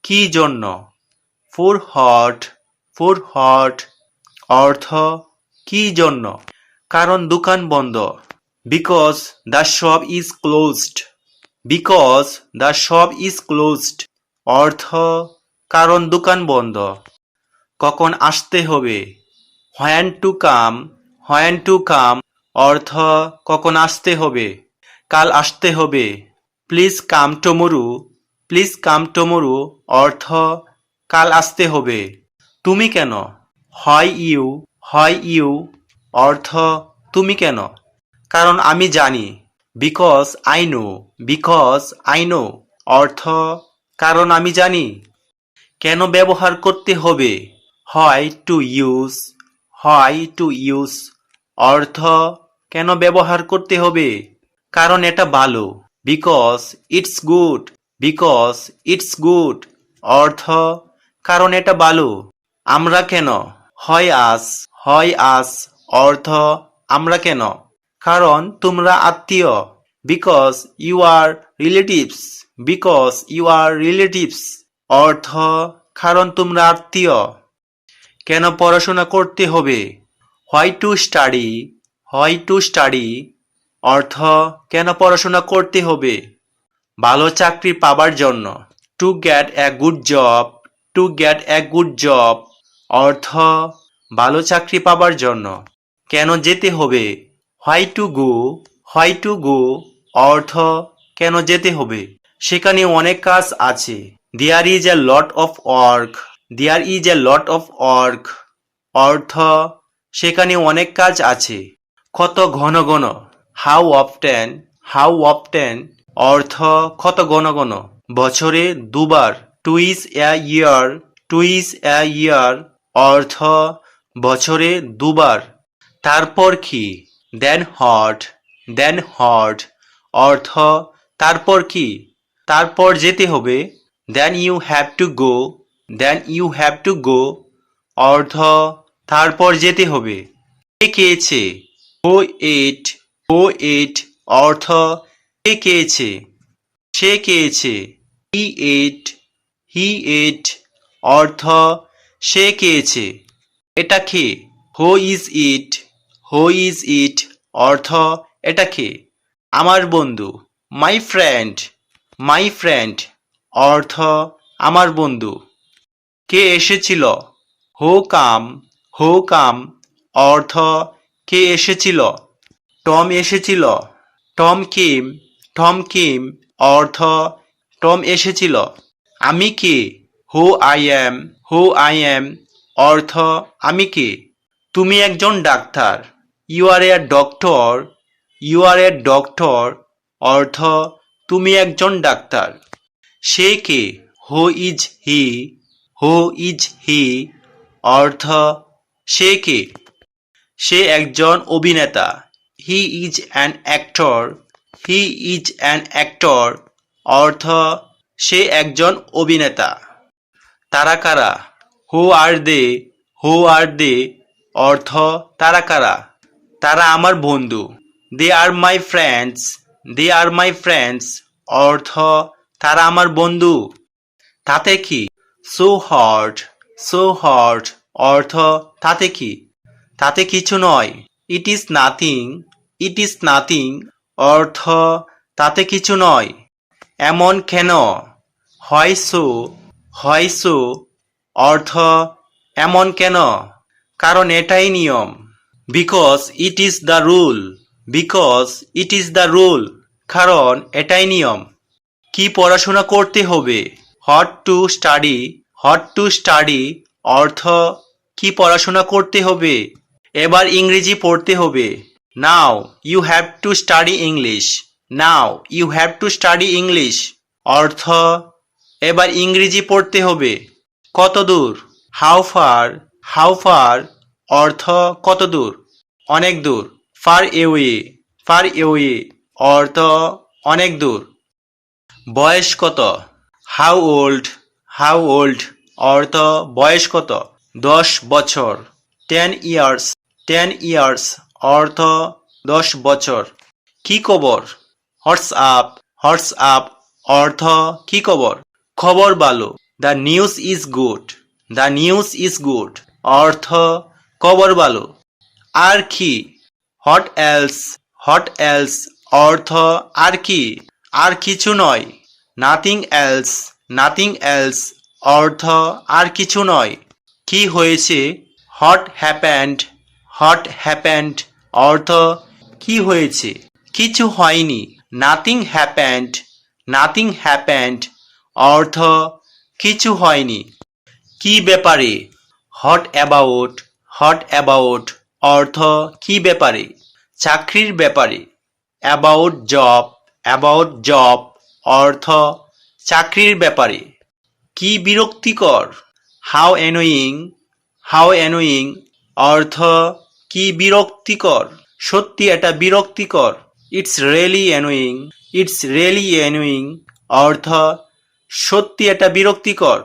কি জন্য? For what, for what অর্থ কি জন্য? কারণ দোকান বন্ধ। Because the shop is closed, because the shop is closed অর্থ কারণ দোকান বন্ধ। কখন আসতে হবে? When to come, when to come অর্থ কখন আসতে হবে, কাল আসতে হবে। Please come tomorrow, please come tomorrow অর্থ কাল আসতে হবে। তুমি কেন? হয় ইউ, হয় ইউ অর্থ তুমি কেন? কারণ আমি জানি। Because I know, because I know অর্থ কারণ আমি জানি। কেন ব্যবহার করতে হবে? হয় টু ইউজ, হয় টু ইউজ অর্থ কেন ব্যবহার করতে হবে? কারণ এটা ভালো। Because it's good, because it's good অর্থ কারণ এটা ভালো। আমরা কেন? হয় আস, হয় আস অর্থ আমরা কেন? কারণ তোমরা আত্মীয়। Because you are relatives, because you are relatives অর্থ কারণ তোমরা আত্মীয়। কেন পড়াশোনা করতে হবে? Why to study, why to study অর্থ কেন পড়াশোনা করতে হবে? ভালো চাকরি পাবার জন্য। To get a good job, to get a good job অর্থ ভালো চাকরি পাবার জন্য। কেন যেতে হবে? Why to go, why to go অর্থ কেন যেতে হবে? সেখানে অনেক কাজ আছে। There is a lot of work, there is a lot of work অর্থ সেখানে অনেক কাজ আছে। কত ঘন ঘন? হাউ অফটেন, হাউ অফটেন অর্থ কত ঘন ঘন? বছরে দুবার। টুইস এ ইয়ার, টুইস এ ইয়ার অর্থ বছরে দুবার। তারপর কি? দেন হট, দেন হট অর্থ তারপর কি? তারপর যেতে হবে। Then you have to go, then you have to go অর্থ তারপর যেতে হবে। কে খেয়েছে? হু এট, হু এট অর্থ কে খেয়েছে? সে খেয়েছে। হি এট, হি এট অর্থ সে খেয়েছে। এটা কে? Who is it, who is it অর্থ এটা কে? আমার বন্ধু। মাই ফ্রেন্ড, মাই ফ্রেন্ড অর্থ আমার বন্ধু। কে এসেছিল? হু কাম, হু কাম অর্থ কে এসেছিল? টম এসেছিল। টম কেম, টম কেম অর্থ টম এসেছিল। আমি কে? Who I am, who I am অর্থ আমি কে? তুমি একজন ডাক্তার। You are a doctor, you are a doctor অর্থ তুমি একজন ডাক্তার। সে কে? Who is he, who is he অর্থ সে কে? সে একজন অভিনেতা। He is an actor, he is an actor অর্থ সে একজন অভিনেতা। তারা কারা? হু আর দে, হু আর দে অর্থ তারা কারা? তারা আমার বন্ধু। দে আর my friends, they R my friends অর্থ তারা আমার বন্ধু। তাতে কি? সো হট, সো হট অর্থ তাতে কি? তাতে কিছু নয়। It is nothing, it is nothing অর্থ তাতে কিছু নয়। এমন কেন? হয় সো, হয় সো অর্থ এমন কেন? কারণ এটাই নিয়ম। Because it is the rule, because it is the rule কারণ এটাই নিয়ম। কি পড়াশোনা করতে হবে? What to study, what to study অর্থ কি পড়াশোনা করতে হবে? এবার ইংরেজি পড়তে হবে। Now you have to study English, now you have to study English অর্থ এবার ইংরেজি পড়তে হবে। কত দূর? হাউ ফার, হাউ ফার অর্থ কত দূর? অনেক দূর। ফার এওয়ে, ফার এওয়ে অর্থ অনেক দূর। বয়স কত? হাউ ওল্ড, হাউ ওল্ড অর্থ বয়স কত? 10 বছর। 10 ইয়ার্স, 10 ইয়ার্স অর্থ 10 বছর। কি খবর? হোয়াটস আপ, হোয়াটস আপ অর্থ কি খবর? খবর ভালো। The news is good, the news is good অর্থ খবর ভালো। আর কি, হোয়াট এলস, হোয়াট এলস অর্থ আর কি, আর কিছু নয়। নাথিং এলস, নাথিং এলস অর্থ আর কিছু নয়। কি হয়েছে, হোয়াট হ্যাপেন্ড, হোয়াট হ্যাপেন্ড অর্থ কি হয়েছে, কিছু হয়নি। নাথিং হ্যাপেন্ড, নাথিং হ্যাপেন্ড অর্থ কিছু হয়নি। কি ব্যাপারে, হোয়াট অ্যাবাউট, হোয়াট অ্যাবাউট অর্থ কি ব্যাপারে, চাকরির ব্যাপারে। অ্যাবাউট জব, অ্যাবাউট জব অর্থ চাকরির ব্যাপারে। কি বিরক্তিকর, হাউ অ্যানোয়িং, হাউ অ্যানোয়িং অর্থ কি বিরক্তিকর, সত্যি এটা বিরক্তিকর। It's really annoying, it's really annoying অর্থ সত্যি এটা বিরক্তিকর।